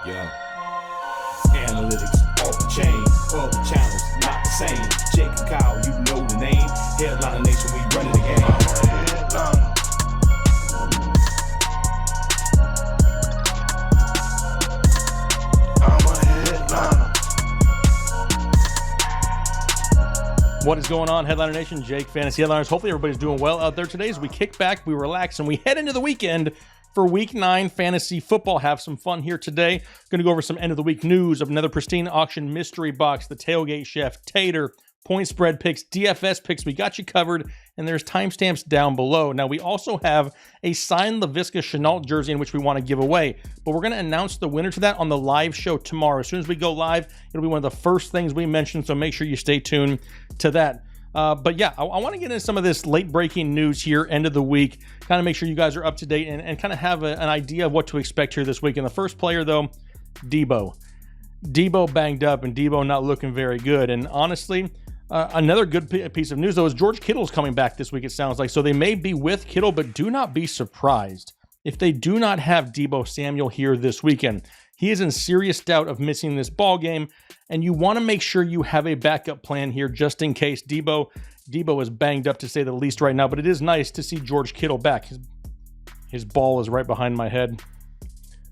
Yeah. Analytics off the chain, other channels not the same. Jake and Kyle, you know the name. Headliner Nation, we running the game. I'm a headliner. What is going on, Headliner Nation? Jake, Fantasy Headliners. Hopefully everybody's doing well out there today as we kick back, we relax, and we head into the weekend for Week 9 Fantasy Football. Have some fun here today. Going to go over some end-of-the-week news of another Pristine auction mystery box, the Tailgate Chef, Tater, point spread picks, DFS picks. We got you covered, and there's timestamps down below. Now, we also have a signed LaVisca Chenault jersey in which we want to give away, but we're going to announce the winner to that on the live show tomorrow. As soon as we go live, it'll be one of the first things we mention, so make sure you stay tuned to that. But yeah, I want to get into some of this late breaking news here, end of the week, kind of make sure you guys are up to date and kind of have an idea of what to expect here this week. And the first player, though, Debo. Debo banged up and Debo not looking very good. And honestly, another good piece of news, though, is George Kittle's coming back this week, it sounds like. So they may be with Kittle, but do not be surprised if they do not have Debo Samuel here this weekend. He is in serious doubt of missing this ball game, and you want to make sure you have a backup plan here just in case. Debo is banged up, to say the least, right now, but it is nice to see George Kittle back. His ball is right behind my head.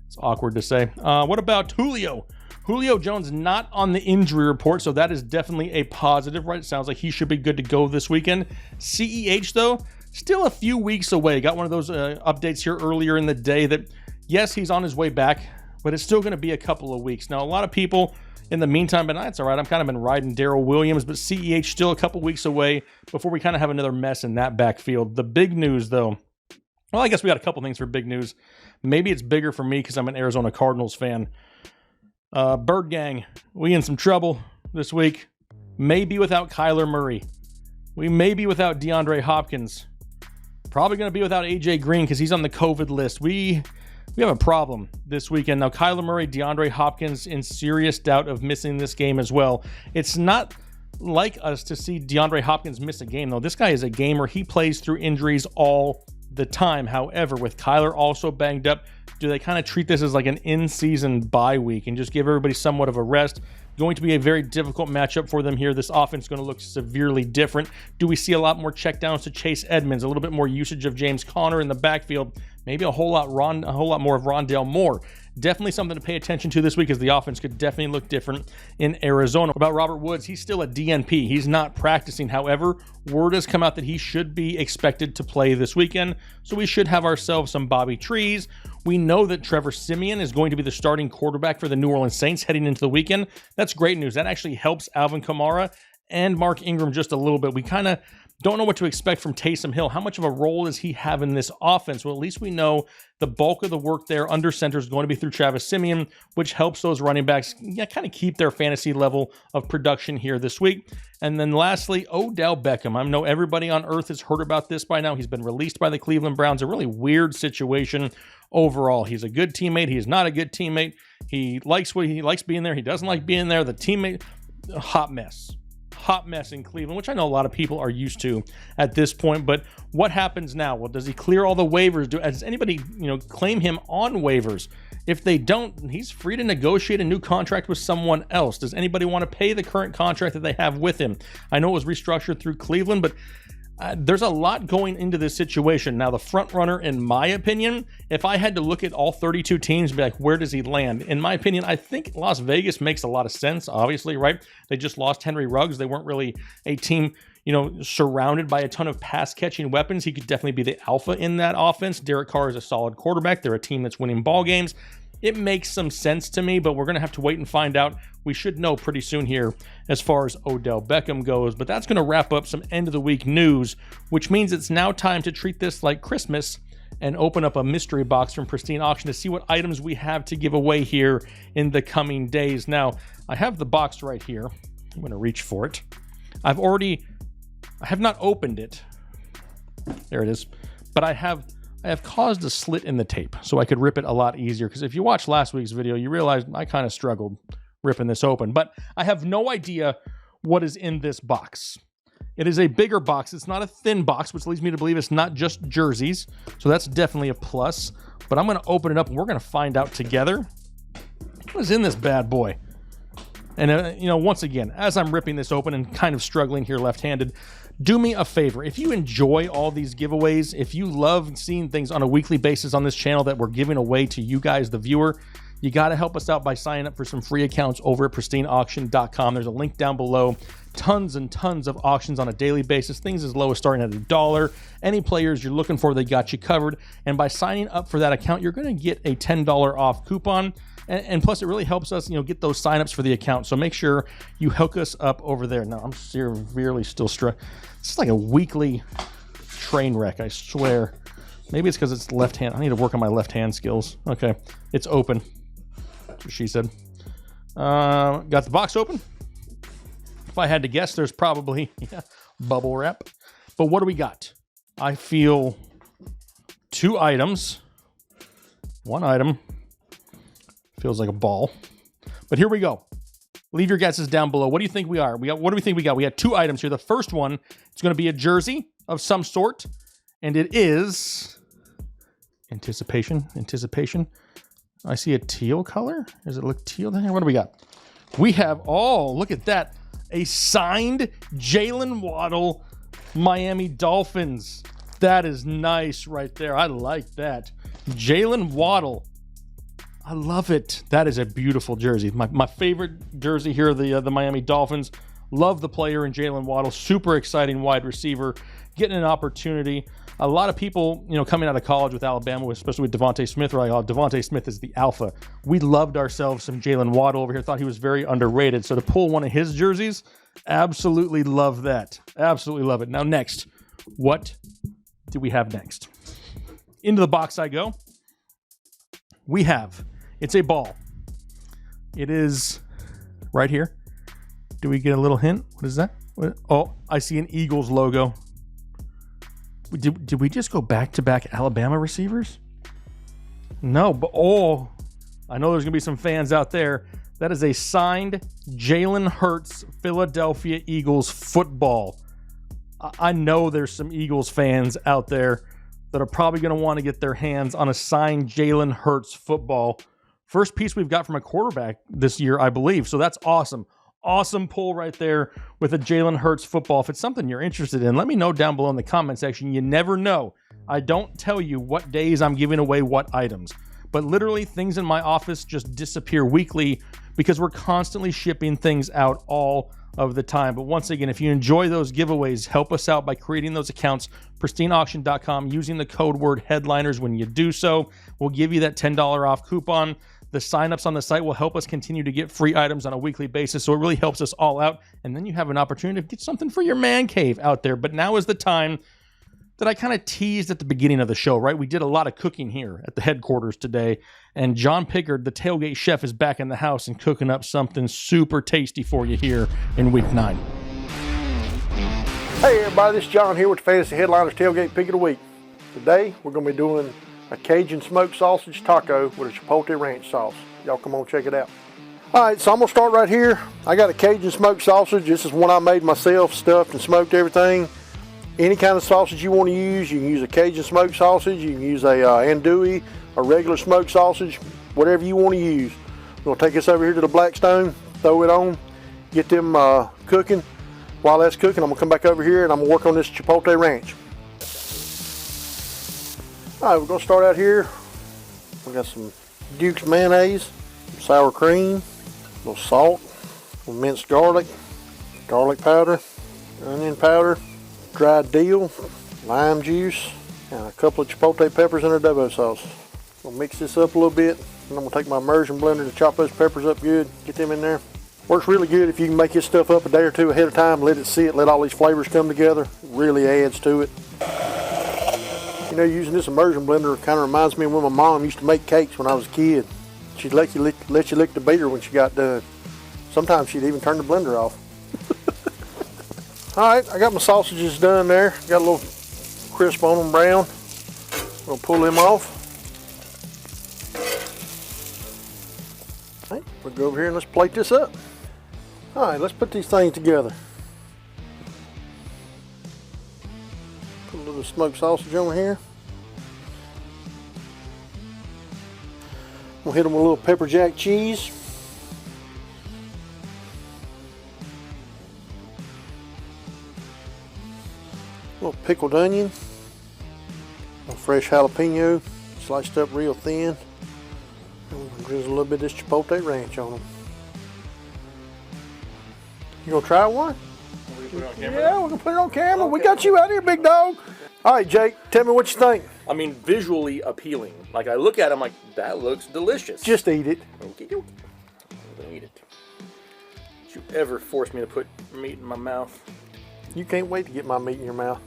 It's awkward to say. What about Julio? Julio Jones not on the injury report, so that is definitely a positive, right? It sounds like he should be good to go this weekend. CEH, though, still a few weeks away. Got one of those updates here earlier in the day that, yes, he's on his way back, but it's still going to be a couple of weeks. Now, a lot of people in the meantime, but that's all right. I'm kind of been riding Darrell Williams, but CEH still a couple weeks away before we kind of have another mess in that backfield. The big news, though, well, I guess we got a couple things for big news. Maybe it's bigger for me because I'm an Arizona Cardinals fan. Bird Gang, we in some trouble this week. Maybe without Kyler Murray. We may be without DeAndre Hopkins. Probably going to be without AJ Green because he's on the COVID list. We have a problem this weekend. Now, Kyler Murray, DeAndre Hopkins in serious doubt of missing this game as well. It's not like us to see DeAndre Hopkins miss a game, though. This guy is a gamer. He plays through injuries all the time. However, with Kyler also banged up, do they kind of treat this as like an in-season bye week and just give everybody somewhat of a rest? Going to be a very difficult matchup for them here. This offense is going to look severely different. Do we see a lot more checkdowns to Chase Edmonds, a little bit more usage of James Conner in the backfield, maybe a whole lot more of Rondale Moore? Definitely something to pay attention to this week, as the offense could definitely look different in Arizona. About Robert Woods, he's still a DNP. He's not practicing. However, word has come out that he should be expected to play this weekend, so we should have ourselves some Bobby Trees. We know that Trevor Siemian is going to be the starting quarterback for the New Orleans Saints heading into the weekend. That's great news. That actually helps Alvin Kamara and Mark Ingram just a little bit. We kind of don't know what to expect from Taysom Hill. How much of a role does he have in this offense? Well, at least we know the bulk of the work there under center is going to be through Travis Siemian, which helps those running backs kind of keep their fantasy level of production here this week. And then lastly, Odell Beckham. I know everybody on earth has heard about this by now. He's been released by the Cleveland Browns. A really weird situation overall. He's a good teammate. He is not a good teammate. He likes being there. He doesn't like being there. The teammate, hot mess in Cleveland, which I know a lot of people are used to at this point. But what happens now? Well, does he clear all the waivers? Does anybody, claim him on waivers? If they don't, he's free to negotiate a new contract with someone else. Does anybody want to pay the current contract that they have with him? I know it was restructured through Cleveland, but there's a lot going into this situation. Now, the front runner, in my opinion, if I had to look at all 32 teams and be like, where does he land? In my opinion, I think Las Vegas makes a lot of sense, obviously, right? They just lost Henry Ruggs. They weren't really a team, surrounded by a ton of pass-catching weapons. He could definitely be the alpha in that offense. Derek Carr is a solid quarterback. They're a team that's winning ball games. It makes some sense to me, but we're going to have to wait and find out. We should know pretty soon here as far as Odell Beckham goes, but that's going to wrap up some end-of-the-week news, which means it's now time to treat this like Christmas and open up a mystery box from Pristine Auction to see what items we have to give away here in the coming days. Now, I have the box right here. I'm going to reach for it. I have not opened it. There it is. But I have caused a slit in the tape so I could rip it a lot easier, because if you watched last week's video, you realized I kind of struggled ripping this open. But I have no idea what is in this box. It is a bigger box. It's not a thin box, which leads me to believe it's not just jerseys. So that's definitely a plus. But I'm going to open it up and we're going to find out together What is in this bad boy? And, you know, once again, as I'm ripping this open and kind of struggling here left-handed, do me a favor. If you enjoy all these giveaways, if you love seeing things on a weekly basis on this channel that we're giving away to you guys, the viewer, you got to help us out by signing up for some free accounts over at pristineauction.com. There's a link down below. Tons and tons of auctions on a daily basis. Things as low as starting at $1. Any players you're looking for, they got you covered. And by signing up for that account, you're going to get a $10 off coupon. And plus, it really helps us, you know, get those signups for the account. So make sure you hook us up over there. Now, I'm severely still struck. It's like a weekly train wreck, I swear. Maybe it's because it's left hand. I need to work on my left hand skills. Okay, it's open. That's what she said. Got the box open. If I had to guess, there's probably bubble wrap. But what do we got? I feel 2 items. 1 item. Feels like a ball. But here we go. Leave your guesses down below. What do you think we are? What do we think we got? We got 2 items here. The first one is going to be a jersey of some sort. And it is anticipation. I see a teal color. Does it look teal there? What do we got? We have, oh, look at that. A signed Jalen Waddle Miami Dolphins. That is nice right there. I like that. Jalen Waddle. I love it. That is a beautiful jersey. My favorite jersey here, the Miami Dolphins. Love the player in Jalen Waddle. Super exciting wide receiver. Getting an opportunity. A lot of people, you know, coming out of college with Alabama, especially with Devontae Smith, are like, oh, Devontae Smith is the alpha. We loved ourselves some Jalen Waddle over here. Thought he was very underrated. So to pull one of his jerseys, absolutely love that. Absolutely love it. Now next, what do we have next? Into the box I go. We have, it's a ball. It is right here. Do we get a little hint? What is that? Oh, I see an Eagles logo. Did we just go back-to-back Alabama receivers? No, but oh, I know there's going to be some fans out there. That is a signed Jalen Hurts Philadelphia Eagles football. I know there's some Eagles fans out there that are probably going to want to get their hands on a signed Jalen Hurts football. First piece we've got from a quarterback this year, I believe. So that's awesome. Awesome pull right there with a Jalen Hurts football. If it's something you're interested in, let me know down below in the comment section. You never know. I don't tell you what days I'm giving away what items, but literally things in my office just disappear weekly because we're constantly shipping things out all of the time. But once again, if you enjoy those giveaways, help us out by creating those accounts, pristineauction.com, using the code word headliners. When you do so, we'll give you that $10 off coupon. The signups on the site will help us continue to get free items on a weekly basis, so it really helps us all out. And then you have an opportunity to get something for your man cave out there. But now is the time that I kind of teased at the beginning of the show, right? We did a lot of cooking here at the headquarters today, and John Pickard, the Tailgate Chef, is back in the house and cooking up something super tasty for you here in Week 9. Hey everybody, this is John here with the Fantasy Headliners Tailgate Pick of the Week. Today we're going to be doing a Cajun smoked sausage taco with a chipotle ranch sauce. Y'all come on, check it out. Alright, so I'm going to start right here. I got a Cajun smoked sausage. This is one I made myself, stuffed and smoked everything. Any kind of sausage you want to use. You can use a Cajun smoked sausage. You can use a andouille, a regular smoked sausage, whatever you want to use. I'm going to take this over here to the Blackstone, throw it on, get them cooking. While that's cooking, I'm going to come back over here and I'm going to work on this chipotle ranch. Alright, we're going to start out here. We got some Duke's mayonnaise, some sour cream, a little salt, some minced garlic, garlic powder, onion powder, dried dill, lime juice, and a couple of chipotle peppers in our adobo sauce. We'll mix this up a little bit, and I'm going to take my immersion blender to chop those peppers up good, get them in there. Works really good if you can make this stuff up a day or two ahead of time, let it sit, let all these flavors come together. It really adds to it. You know, using this immersion blender kind of reminds me of when my mom used to make cakes when I was a kid. She'd let you lick the beater when she got done. Sometimes she'd even turn the blender off. Alright, I got my sausages done there. Got a little crisp on them, brown. I'm going to pull them off. Alright, we'll go over here and let's plate this up. Alright, let's put these things together. Put a little smoked sausage on here. We'll hit them with a little pepper jack cheese. A little pickled onion, a fresh jalapeno, sliced up real thin. And drizzle a little bit of this chipotle ranch on them. You gonna try one? Yeah, we're gonna put it on camera. Okay. We got you out here, big dog. All right, Jake, tell me what you think. I mean, visually appealing. Like, I look at it, I'm like, that looks delicious. Just eat it. Okay, I'm gonna eat it. Don't you ever force me to put meat in my mouth. You can't wait to get my meat in your mouth.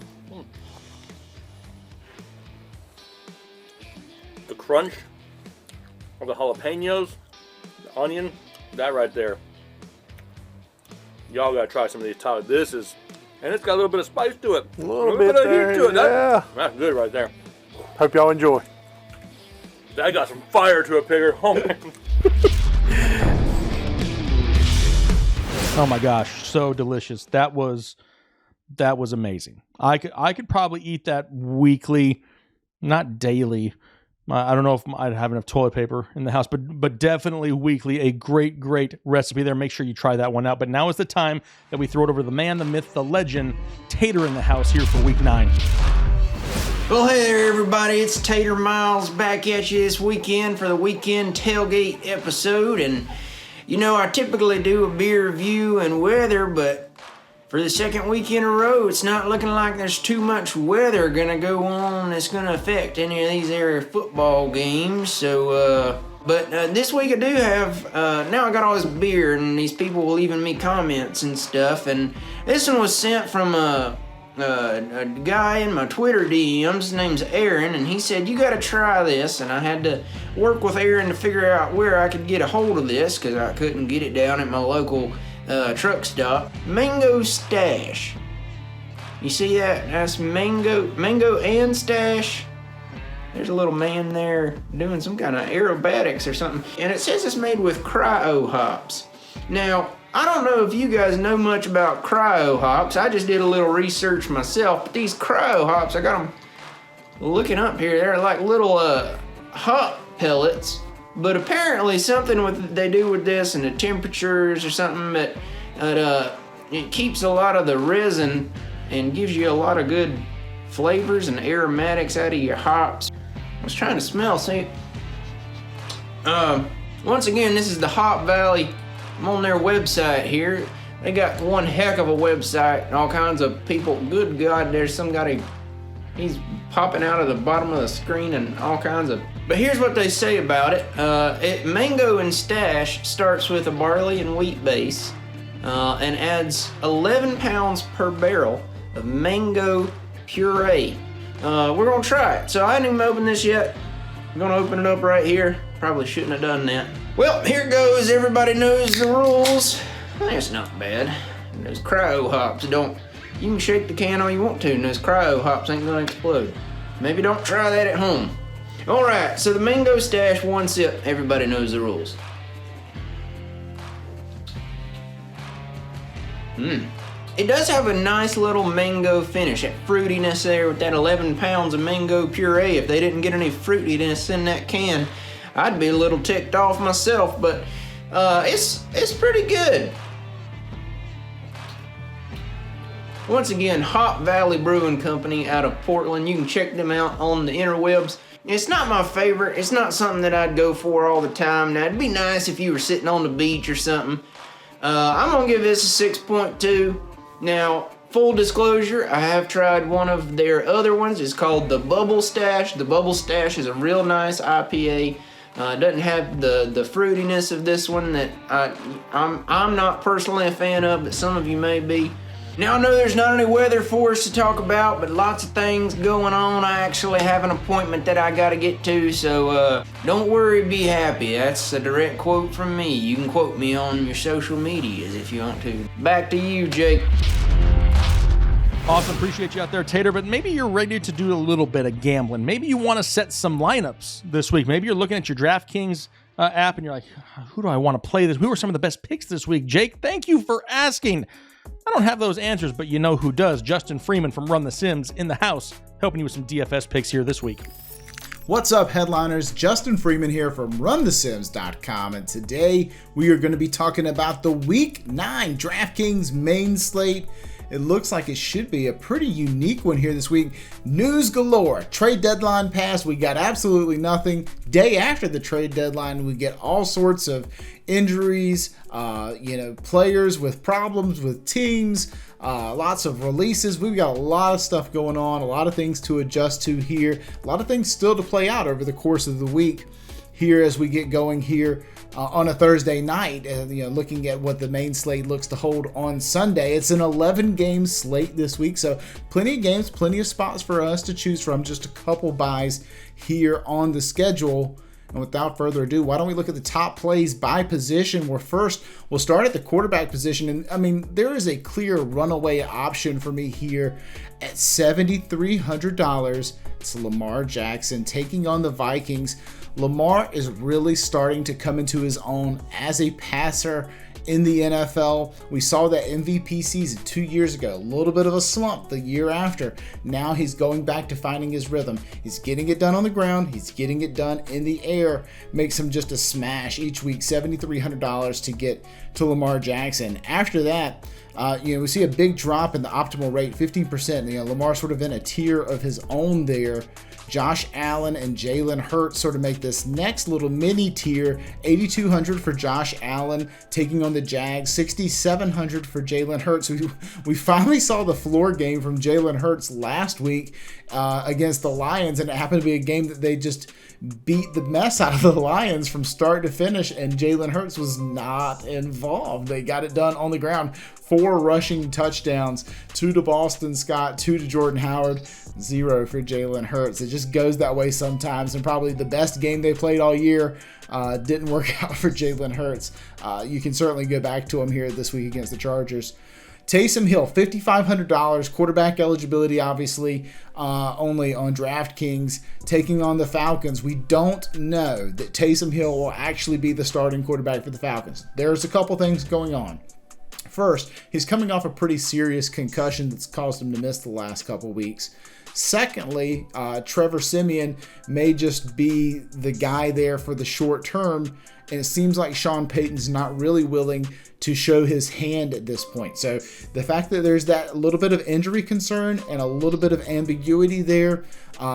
The crunch of the jalapenos, the onion, that right there. Y'all gotta try some of these tacos. This is, and it's got a little bit of spice to it. A little bit of heat to it. Yeah. That's good right there. Hope y'all enjoy. That got some fire to it, Pigger. Oh, man. Oh my gosh, so delicious. That was amazing. I could probably eat that weekly, not daily. I don't know if I'd have enough toilet paper in the house, but definitely weekly. A great recipe there. Make sure you try that one out. But now is the time that we throw it over to the man, the myth, the legend, Tater in the house here for week 9. Well, hey there, everybody. It's Tater Miles back at you this weekend for the weekend tailgate episode. And, you know, I typically do a beer review and weather, but for the second week in a row, it's not looking like there's too much weather gonna go on that's gonna affect any of these area football games. So, but this week I do have, now I got all this beer and these people were leaving me comments and stuff. And this one was sent from a guy in my Twitter DMs. His name's Aaron, and he said, you gotta try this. And I had to work with Aaron to figure out where I could get a hold of this because I couldn't get it down at my local truck stop. Mango Stash. You see that? That's mango and stash. There's a little man there doing some kind of aerobatics or something. And it says it's made with cryo hops. Now, I don't know if you guys know much about cryo hops. I just did a little research myself. But these cryo hops, I got them looking up here. They're like little hop pellets. But apparently something they do with this and the temperatures or something that it keeps a lot of the resin and gives you a lot of good flavors and aromatics out of your hops. I was trying to smell, see. Once again, this is the Hop Valley. I'm on their website here. They got one heck of a website, all kinds of people. Good God, there's some guy, he's popping out of the bottom of the screen and all kinds of. But here's what they say about it. Mango and Stash starts with a barley and wheat base and adds 11 pounds per barrel of mango puree. We're gonna try it. So I haven't even opened this yet. I'm gonna open it up right here. Probably shouldn't have done that. Well, here goes. Everybody knows the rules. That's not bad. And those cryo hops you can shake the can all you want to and those cryo hops ain't gonna explode. Maybe don't try that at home. All right, so the Mango Stash, 1 sip. Everybody knows the rules. It does have a nice little mango finish, that fruitiness there with that 11 pounds of mango puree. If they didn't get any fruitiness in that can, I'd be a little ticked off myself, but it's pretty good. Once again, Hop Valley Brewing Company out of Portland. You can check them out on the interwebs. It's not my favorite. It's not something that I'd go for all the time. Now, it'd be nice if you were sitting on the beach or something. I'm gonna give this a 6.2. Now, full disclosure, I have tried one of their other ones. It's called the Bubble Stash. The Bubble Stash is a real nice IPA. It doesn't have the fruitiness of this one that I'm not personally a fan of, but some of you may be. Now, I know there's not any weather for us to talk about, but lots of things going on. I actually have an appointment that I gotta get to, so don't worry, be happy. That's a direct quote from me. You can quote me on your social medias if you want to. Back to you, Jake. Awesome, appreciate you out there, Tater, but maybe you're ready to do a little bit of gambling. Maybe you want to set some lineups this week. Maybe you're looking at your DraftKings app and you're like, who do I want to play this? Who are some of the best picks this week? Jake, thank you for asking. I don't have those answers, but you know who does. Justin Freeman from Run the Sims in the house, helping you with some DFS picks here this week. What's up, headliners? Justin Freeman here from RunTheSims.com, and today we are going to be talking about the Week 9 DraftKings main slate. it looks like it should be a pretty unique one here this week. News galore. Trade deadline passed. We got absolutely nothing. Day after the trade deadline, we get all sorts of injuries, players with problems with teams, lots of releases. We've got a lot of stuff going on, a lot of things to adjust to here, a lot of things still to play out over the course of the week here as we get going here on a Thursday night, looking at what the main slate looks to hold on Sunday. It's an 11-game slate this week, so plenty of games, plenty of spots for us to choose from, just a couple buys here on the schedule. And without further ado, why don't we look at the top plays by position? We'll start at the quarterback position. And I mean, there is a clear runaway option for me here at $7,300. It's Lamar Jackson taking on the Vikings. Lamar is really starting to come into his own as a passer in the NFL. We saw that MVP season 2 years ago, a little bit of a slump the year after. Now he's going back to finding his rhythm. He's getting it done on the ground. He's getting it done in the air. Makes him just a smash each week. $7,300 to get to Lamar Jackson. After that, we see a big drop in the optimal rate, 15%. Lamar sort of in a tier of his own there. Josh Allen and Jalen Hurts sort of make this next little mini tier. $8,200 for Josh Allen taking on the Jags, $6,700 for Jalen Hurts. We finally saw the floor game from Jalen Hurts last week against the Lions, and it happened to be a game that they just beat the mess out of the Lions from start to finish, and Jalen Hurts was not involved. They got it done on the ground. 4 rushing touchdowns, 2 to Boston Scott, 2 to Jordan Howard, 0 for Jalen Hurts. It just goes that way sometimes, and probably the best game they played all year didn't work out for Jalen Hurts. You can certainly go back to him here this week against the Chargers. Taysom Hill, $5,500, quarterback eligibility obviously only on DraftKings, taking on the Falcons. We don't know that Taysom Hill will actually be the starting quarterback for the Falcons. There's a couple things going on. First, he's coming off a pretty serious concussion that's caused him to miss the last couple weeks. Secondly, Trevor Siemian may just be the guy there for the short term, and it seems like Sean Payton's not really willing to show his hand at this point. So the fact that there's that little bit of injury concern and a little bit of ambiguity there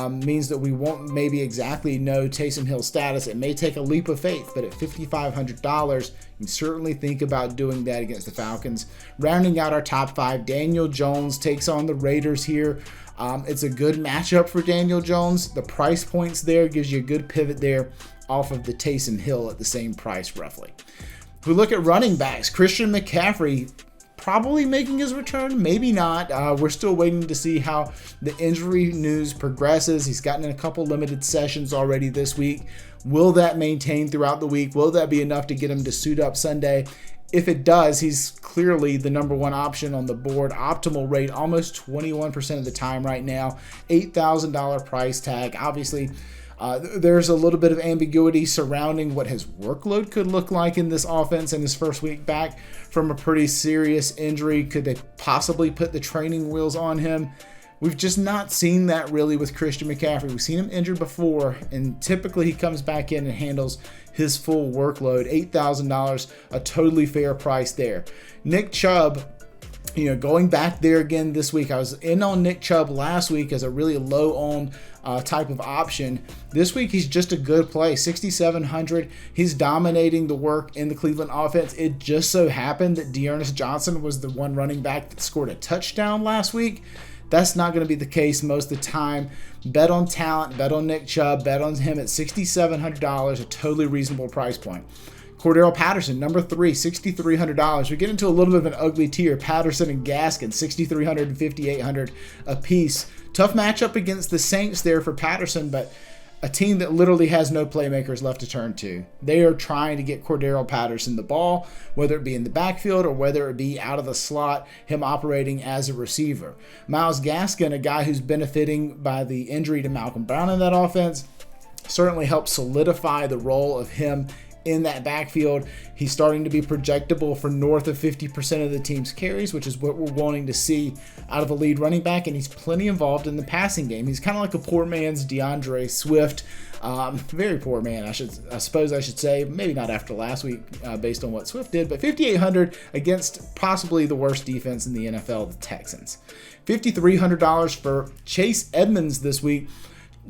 means that we won't maybe exactly know Taysom Hill's status. It may take a leap of faith, but at $5,500, you can certainly think about doing that against the Falcons. Rounding out our top 5, Daniel Jones takes on the Raiders here. It's a good matchup for Daniel Jones. The price points there gives you a good pivot there off of the Taysom Hill at the same price roughly. If we look at running backs, Christian McCaffrey probably making his return, maybe not. We're still waiting to see how the injury news progresses. He's gotten in a couple limited sessions already this week. Will that maintain throughout the week? Will that be enough to get him to suit up Sunday? If it does, he's clearly the number one option on the board. Optimal rate, almost 21% of the time right now. $8,000 price tag. Obviously, there's a little bit of ambiguity surrounding what his workload could look like in this offense in his first week back from a pretty serious injury. Could they possibly put the training wheels on him? We've just not seen that really with Christian McCaffrey. We've seen him injured before, and typically he comes back in and handles his full workload. $8,000, a totally fair price there. Nick Chubb, going back there again this week. I was in on Nick Chubb last week as a really low-owned type of option. This week, he's just a good play. $6,700. He's dominating the work in the Cleveland offense. It just so happened that Dearness Johnson was the one running back that scored a touchdown last week. That's not going to be the case most of the time. Bet on talent, bet on Nick Chubb, bet on him at $6,700, a totally reasonable price point. Cordero Patterson, number 3, $6,300. We get into a little bit of an ugly tier. Patterson and Gaskin, $6,300 and $5,800 a piece. Tough matchup against the Saints there for Patterson, but a team that literally has no playmakers left to turn to. They are trying to get Cordero Patterson the ball, whether it be in the backfield or whether it be out of the slot, him operating as a receiver. Myles Gaskin, a guy who's benefiting by the injury to Malcolm Brown in that offense, certainly helped solidify the role of him in that backfield. He's starting to be projectable for north of 50% of the team's carries, which is what we're wanting to see out of a lead running back, and he's plenty involved in the passing game. He's kind of like a poor man's DeAndre Swift. Very poor man, I suppose I should say. Maybe not after last week, based on what Swift did, but 5,800 against possibly the worst defense in the NFL, the Texans. $5,300 for Chase Edmonds this week.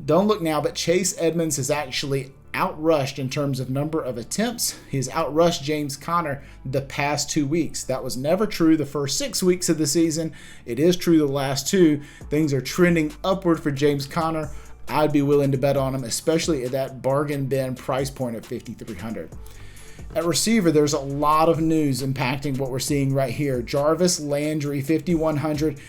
Don't look now, but Chase Edmonds has actually outrushed in terms of number of attempts. He's outrushed James Conner the past 2 weeks. That was never true the first 6 weeks of the season. It is true the last 2. Things are trending upward for James Conner. I'd be willing to bet on him, especially at that bargain bin price point of $5,300. At receiver, there's a lot of news impacting what we're seeing right here. Jarvis Landry, $5,100.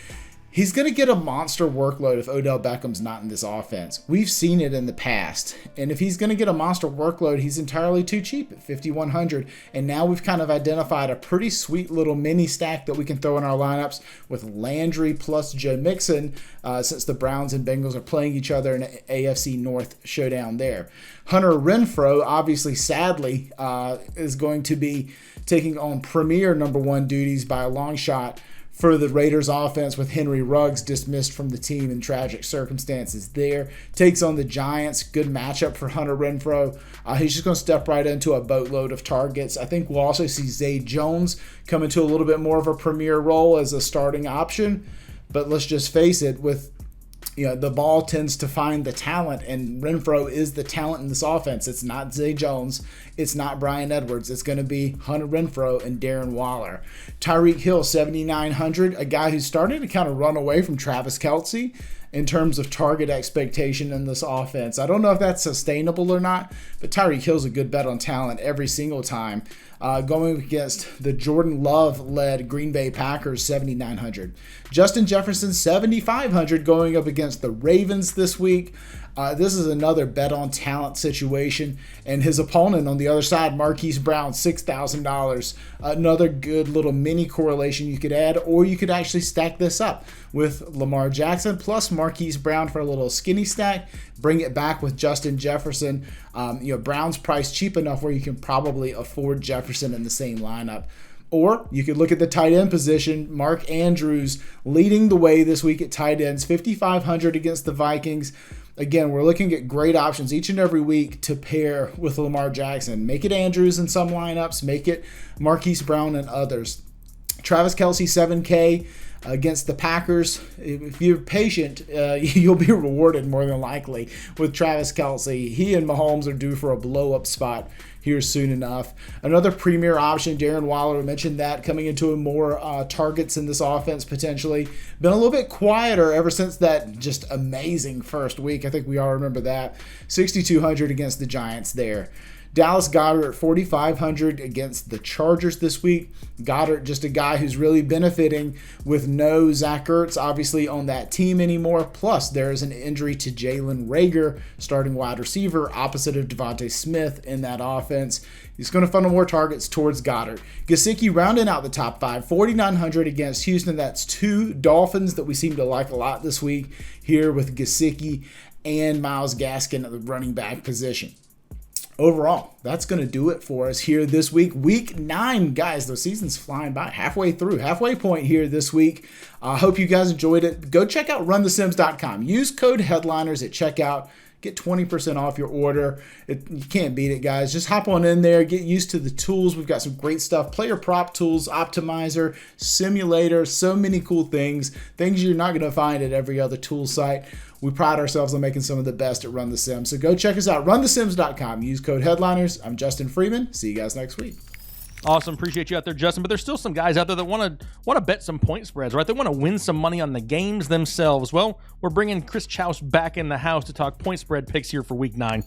He's going to get a monster workload if Odell Beckham's not in this offense. We've seen it in the past. And if he's going to get a monster workload, he's entirely too cheap at $5,100. And now we've kind of identified a pretty sweet little mini stack that we can throw in our lineups with Landry plus Joe Mixon, since the Browns and Bengals are playing each other in an AFC North showdown there. Hunter Renfrow, obviously, sadly, is going to be taking on premier number 1 duties by a long shot for the Raiders offense, with Henry Ruggs dismissed from the team in tragic circumstances there. Takes on the Giants. Good matchup for Hunter Renfrow. He's just going to step right into a boatload of targets. I think we'll also see Zay Jones come into a little bit more of a premier role as a starting option. But let's just face it, the ball tends to find the talent, and Renfrow is the talent in this offense. It's not Zay Jones. It's not Bryan Edwards. It's going to be Hunter Renfrow and Darren Waller. Tyreek Hill, $7,900, a guy who's starting to kind of run away from Travis Kelce in terms of target expectation in this offense. I don't know if that's sustainable or not, but Tyreek Hill's a good bet on talent every single time. Going against the Jordan Love-led Green Bay Packers, $7,900. Justin Jefferson, $7,500, going up against the Ravens this week. This is another bet on talent situation. And his opponent on the other side, Marquise Brown, $6,000. Another good little mini correlation you could add, or you could actually stack this up with Lamar Jackson plus Marquise Brown for a little skinny stack. Bring it back with Justin Jefferson. Brown's priced cheap enough where you can probably afford Jefferson in the same lineup. Or you could look at the tight end position. Mark Andrews leading the way this week at tight ends, $5,500 against the Vikings. Again, we're looking at great options each and every week to pair with Lamar Jackson. Make it Andrews in some lineups. Make it Marquise Brown and others. Travis Kelce, $7K against the Packers. If you're patient, you'll be rewarded more than likely with Travis Kelce. He and Mahomes are due for a blow-up spot here soon enough. Another premier option, Darren Waller, we mentioned that, coming into more targets in this offense potentially. Been a little bit quieter ever since that just amazing first week. I think we all remember that. $6,200 against the Giants there. Dallas Goedert, $4,500 against the Chargers this week. Goddard, just a guy who's really benefiting with no Zach Ertz obviously on that team anymore. Plus, there is an injury to Jalen Reagor, starting wide receiver, opposite of Devontae Smith in that offense. He's going to funnel more targets towards Goddard. Gesicki rounding out the top 5, $4,900 against Houston. That's 2 Dolphins that we seem to like a lot this week here with Gesicki and Myles Gaskin at the running back position. Overall, that's going to do it for us here this week. Week 9, guys, the season's flying by. Halfway point here this week. I hope you guys enjoyed it. Go check out runthesims.com. Use code headliners at checkout. Get 20% off your order. You can't beat it, guys. Just hop on in there. Get used to the tools. We've got some great stuff. Player prop tools, optimizer, simulator, so many cool things. Things you're not going to find at every other tool site. We pride ourselves on making some of the best at Run the Sims. So go check us out, runthesims.com. Use code headliners. I'm Justin Freeman. See you guys next week. Awesome. Appreciate you out there, Justin. But there's still some guys out there that want to bet some point spreads, right? They want to win some money on the games themselves. Well, we're bringing Chris Chouse back in the house to talk point spread picks here for week 9.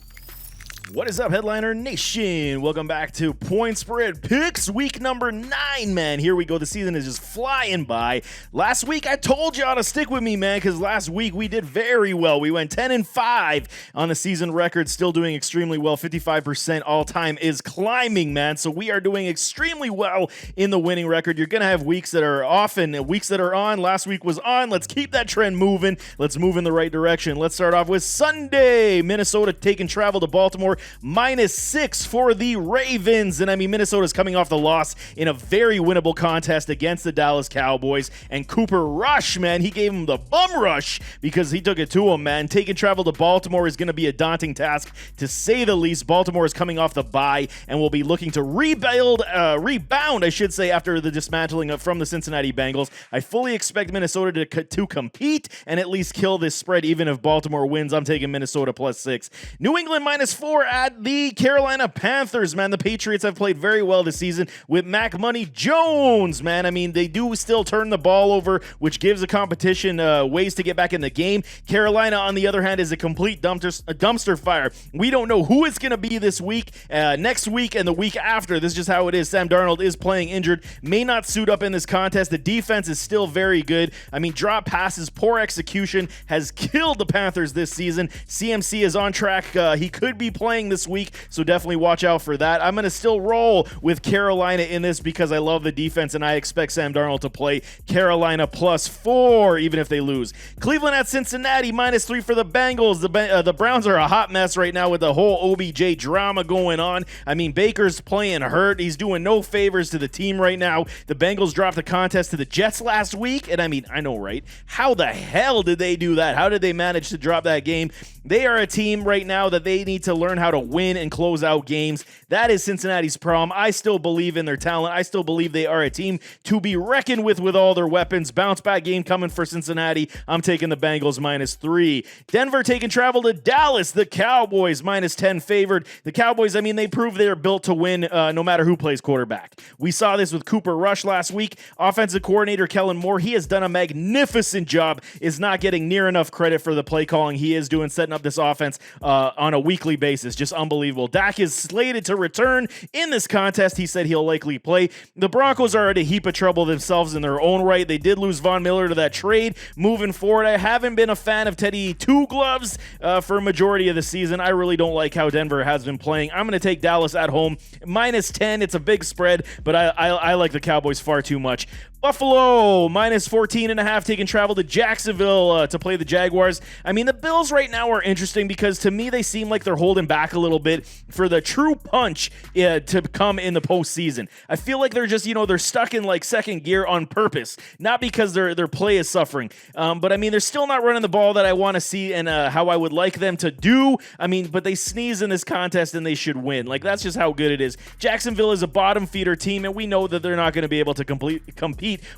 What is up, Headliner Nation? Welcome back to Point Spread Picks, week number 9, man. Here we go. The season is just flying by. Last week, I told y'all to stick with me, man, because last week we did very well. We went 10-5 on the season record, still doing extremely well. 55% all-time is climbing, man. So we are doing extremely well in the winning record. You're going to have weeks that are off and weeks that are on. Last week was on. Let's keep that trend moving. Let's move in the right direction. Let's start off with Sunday. Minnesota taking travel to Baltimore. -4, -6 for the Ravens. And I mean, Minnesota's coming off the loss in a very winnable contest against the Dallas Cowboys. And Cooper Rush, man, he gave him the bum rush because he took it to him, man. Taking travel to Baltimore is going to be a daunting task, to say the least. Baltimore is coming off the bye and will be looking to rebound, I should say, after the dismantling from the Cincinnati Bengals. I fully expect Minnesota to compete and at least kill this spread, even if Baltimore wins. I'm taking Minnesota +6. New England -4 at the Carolina Panthers, man. The Patriots have played very well this season with Mac Money Jones, man. I mean, they do still turn the ball over, which gives the competition ways to get back in the game. Carolina, on the other hand, is a complete dumpster fire. We don't know who it's going to be this week, next week, and the week after. This is just how it is. Sam Darnold is playing injured, may not suit up in this contest. The defense is still very good. I mean, drop passes, poor execution has killed the Panthers this season. CMC is on track. He could be playing this week, so definitely watch out for that. I'm going to still roll with Carolina in this because I love the defense, and I expect Sam Darnold to play. Carolina +4, even if they lose. Cleveland at Cincinnati, -3 for the Bengals. The Browns are a hot mess right now with the whole OBJ drama going on. I mean, Baker's playing hurt. He's doing no favors to the team right now. The Bengals dropped the contest to the Jets last week, and I mean, I know, right? How the hell did they do that? How did they manage to drop that game? They are a team right now that they need to learn how to win and close out games. That is Cincinnati's problem. I still believe in their talent. I still believe they are a team to be reckoned with all their weapons. Bounce back game coming for Cincinnati. I'm taking the Bengals -3. Denver taking travel to Dallas. The Cowboys -10 favored. The Cowboys, I mean, they prove they're built to win no matter who plays quarterback. We saw this with Cooper Rush last week. Offensive coordinator Kellen Moore, he has done a magnificent job, is not getting near enough credit for the play calling he is doing, setting up this offense on a weekly basis. Just unbelievable. Dak is slated to return in this contest. He said he'll likely play. The Broncos are at a heap of trouble themselves in their own right. They did lose Von Miller to that trade. Moving forward, I haven't been a fan of Teddy Two Gloves for a majority of the season. I really don't like how Denver has been playing. I'm going to take Dallas at home -10. It's a big spread, but I like the Cowboys far too much. Buffalo -14.5 taking travel to Jacksonville to play the Jaguars. I mean, the Bills right now are interesting because to me they seem like they're holding back a little bit for the true punch to come in the postseason. I feel like they're just, they're stuck in like second gear on purpose, not because their play is suffering. But I mean, they're still not running the ball that I want to see and how I would like them to do. I mean, but they sneeze in this contest and they should win. Like, that's just how good it is. Jacksonville is a bottom feeder team, and we know that they're not going to be able to compete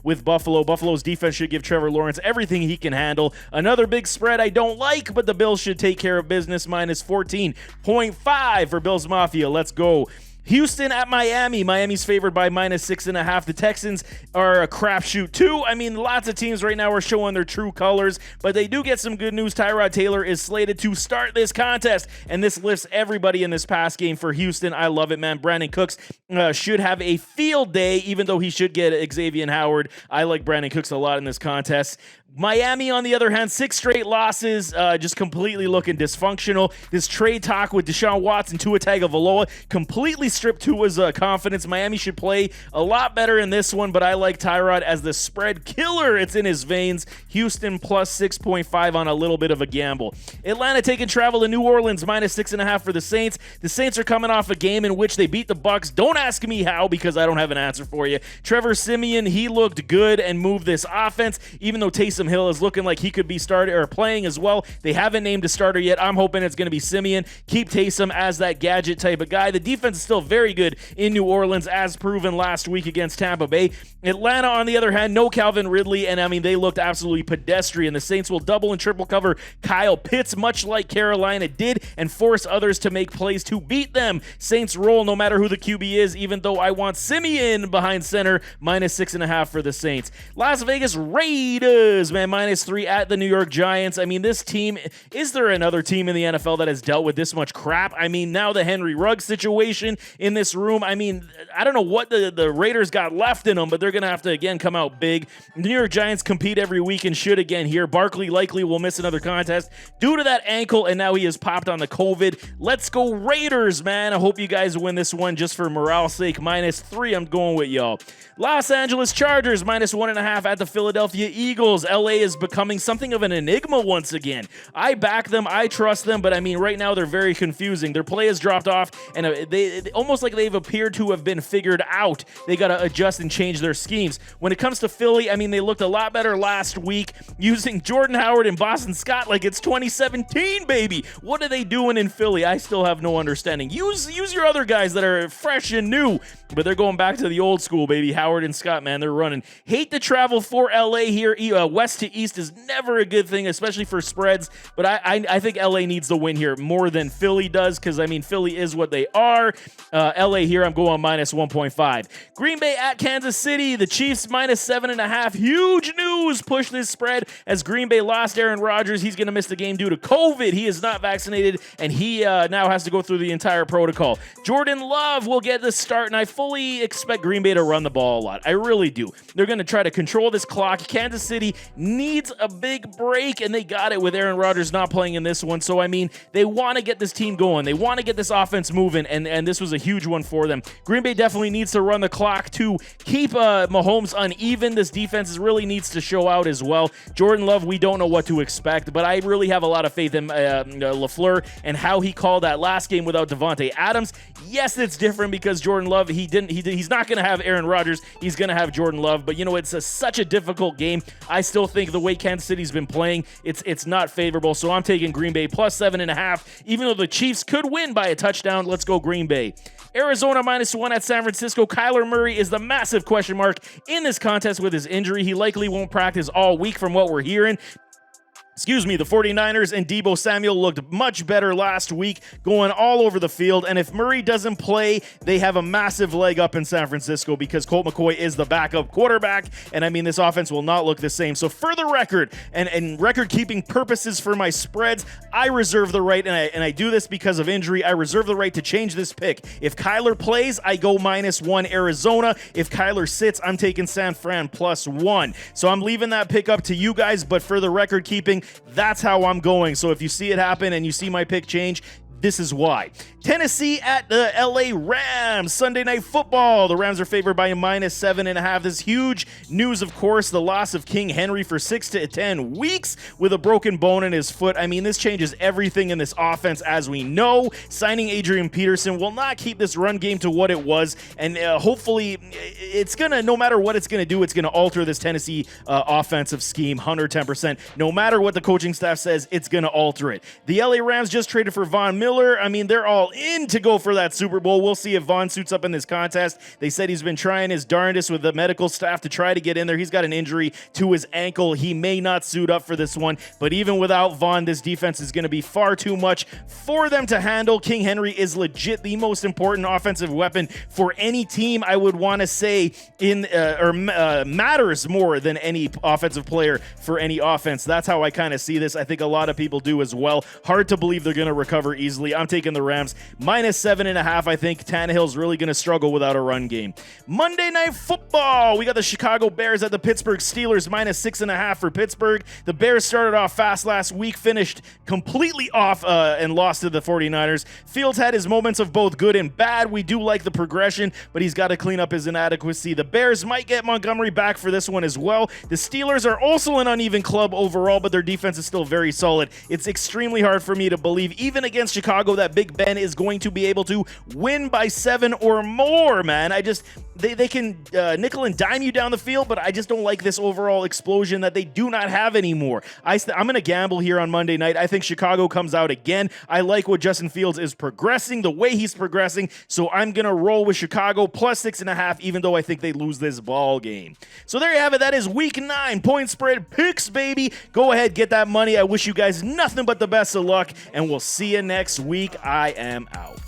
with Buffalo. Buffalo's defense should give Trevor Lawrence everything he can handle. Another big spread I don't like, but the Bills should take care of business. -14.5 for Bills Mafia. Let's go. Houston at Miami. Miami's favored by -6.5. The Texans are a crapshoot too. I mean, lots of teams right now are showing their true colors, but they do get some good news. Tyrod Taylor is slated to start this contest, and this lifts everybody in this pass game for Houston. I love it, man. Brandon Cooks should have a field day, even though he should get Xavier Howard. I like Brandon Cooks a lot in this contest. Miami, on the other hand, 6 straight losses, just completely looking dysfunctional. This trade talk with Deshaun Watson, Tua Tagovailoa, completely stripped Tua's confidence. Miami should play a lot better in this one, but I like Tyrod as the spread killer. It's in his veins. Houston +6.5 on a little bit of a gamble. Atlanta taking travel to New Orleans, -6.5 for the Saints. The Saints are coming off a game in which they beat the Bucs. Don't ask me how, because I don't have an answer for you. Trevor Siemian, he looked good and moved this offense, even though Taysom Hill is looking like he could be starting or playing as well. They haven't named a starter yet. I'm hoping it's going to be Siemian. Keep Taysom as that gadget type of guy. The defense is still very good in New Orleans, as proven last week against Tampa Bay. Atlanta, on the other hand, no Calvin Ridley, and I mean, they looked absolutely pedestrian. The Saints will double and triple cover Kyle Pitts, much like Carolina did, and force others to make plays to beat them. Saints roll no matter who the QB is, even though I want Siemian behind center. -6.5 for the Saints. Las Vegas Raiders, man, -3 at the New York Giants. I mean, this team, is there another team in the NFL that has dealt with this much crap? I mean, now the Henry Ruggs situation in this room. I mean, I don't know what the Raiders got left in them, but they're going to have to, again, come out big. The New York Giants compete every week and should again here. Barkley likely will miss another contest due to that ankle, and now he has popped on the COVID. Let's go Raiders, man. I hope you guys win this one just for morale's sake. -3, I'm going with y'all. Los Angeles Chargers, -1.5 at the Philadelphia Eagles. LA is becoming something of an enigma once again. I back them, I trust them, but I mean, right now they're very confusing. Their play has dropped off, and they almost like they've appeared to have been figured out. They got to adjust and change their schemes. When it comes to Philly, I mean, they looked a lot better last week using Jordan Howard and Boston Scott like it's 2017, baby. What are they doing in Philly? I still have no understanding. Use your other guys that are fresh and new, but they're going back to the old school, baby. Howard and Scott, man, they're running. Hate to travel for LA here. West to east is never a good thing, especially for spreads, but I think LA needs the win here more than Philly does, because, I mean, Philly is what they are. LA here, I'm going minus 1.5. Green Bay at Kansas City. The Chiefs minus 7.5. Huge news. Push this spread as Green Bay lost Aaron Rodgers. He's going to miss the game due to COVID. He is not vaccinated, and he now has to go through the entire protocol. Jordan Love will get the start, and I fully expect Green Bay to run the ball a lot. I really do. They're going to try to control this clock. Kansas City needs a big break, and they got it with Aaron Rodgers not playing in this one. So, I mean, they want to get this team going. They want to get this offense moving, and this was a huge one for them. Green Bay definitely needs to run the clock to keep Mahomes uneven. This defense really needs to show out as well. Jordan Love, we don't know what to expect, but I really have a lot of faith in LaFleur and how he called that last game without Devontae Adams. Yes, it's different because Jordan Love, he's not going to have Aaron Rodgers. He's going to have Jordan Love, but, you know, it's such a difficult game. I still think the way Kansas City's been playing, it's not favorable, so I'm taking Green Bay plus 7.5, even though the Chiefs could win by a touchdown. Let's go Green Bay. Arizona minus 1 at San Francisco. Kyler Murray is the massive question mark in this contest with his injury. He likely won't practice all week from what we're hearing. The 49ers and Deebo Samuel looked much better last week, going all over the field. And if Murray doesn't play, they have a massive leg up in San Francisco because Colt McCoy is the backup quarterback. And I mean, this offense will not look the same. So for the record and record-keeping purposes for my spreads, I reserve the right, and I do this because of injury, I reserve the right to change this pick. If Kyler plays, I go minus 1 Arizona. If Kyler sits, I'm taking San Fran plus 1. So I'm leaving that pick up to you guys, but for the record-keeping, that's how I'm going. So if you see it happen and you see my pick change, this is why. Tennessee at the LA Rams. Sunday Night Football. The Rams are favored by a minus 7.5. This huge news, of course, the loss of King Henry for 6 to 10 weeks with a broken bone in his foot. I mean, this changes everything in this offense, as we know. Signing Adrian Peterson will not keep this run game to what it was, and hopefully it's going to, no matter what it's going to do, it's going to alter this Tennessee offensive scheme 110%. No matter what the coaching staff says, it's going to alter it. The LA Rams just traded for Von Miller. I mean, they're all in to go for that Super Bowl. We'll see if Von suits up in this contest. They said he's been trying his darndest with the medical staff to try to get in there. He's got an injury to his ankle. He may not suit up for this one, but even without Von, this defense is going to be far too much for them to handle. King Henry is legit the most important offensive weapon for any team, I would want to say, matters more than any offensive player for any offense. That's how I kind of see this. I think a lot of people do as well. Hard to believe they're going to recover easily. I'm taking the Rams minus 7.5. I think Tannehill's really going to struggle without a run game. Monday Night Football. We got the Chicago Bears at the Pittsburgh Steelers, minus 6.5 for Pittsburgh. The Bears started off fast last week, finished completely off and lost to the 49ers. Fields had his moments of both good and bad. We do like the progression, but he's got to clean up his inadequacy. The Bears might get Montgomery back for this one as well. The Steelers are also an uneven club overall, but their defense is still very solid. It's extremely hard for me to believe, even against Chicago, that Big Ben is going to be able to win by 7 or more, man. They can nickel and dime you down the field, but I just don't like this overall explosion that they do not have anymore. I'm going to gamble here on Monday night. I think Chicago comes out again. I like what Justin Fields is progressing, the way he's progressing, so I'm going to roll with Chicago plus 6.5, even though I think they lose this ball game. So there you have it. That is Week 9 point spread picks, baby. Go ahead, get that money. I wish you guys nothing but the best of luck, and we'll see you next week. I am out.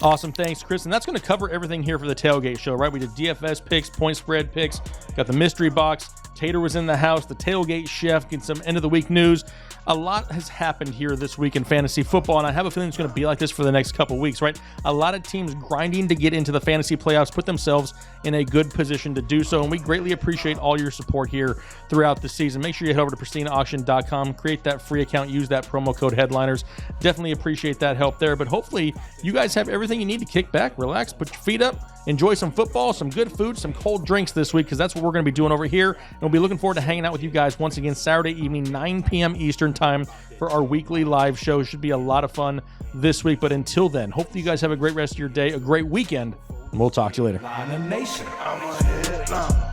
Awesome. Thanks, Chris. And that's going to cover everything here for the Tailgate Show, right? We did DFS picks, point spread picks, got the mystery box. Tater was in the house, the Tailgate Chef, getting some end of the week news. A lot has happened here this week in fantasy football, and I have a feeling it's going to be like this for the next couple weeks, right? A lot of teams grinding to get into the fantasy playoffs, put themselves in a good position to do so, and we greatly appreciate all your support here throughout the season. Make sure you head over to pristineauction.com, create that free account, use that promo code Headliners. Definitely appreciate that help there, but hopefully you guys have everything you need to kick back, relax, put your feet up, enjoy some football, some good food, some cold drinks this week, because that's what we're going to be doing over here. And we'll be looking forward to hanging out with you guys once again Saturday evening, 9 p.m. Eastern time for our weekly live show. Should be a lot of fun this week. But until then, hopefully you guys have a great rest of your day, a great weekend, and we'll talk to you later. Nation. I'm a headliner.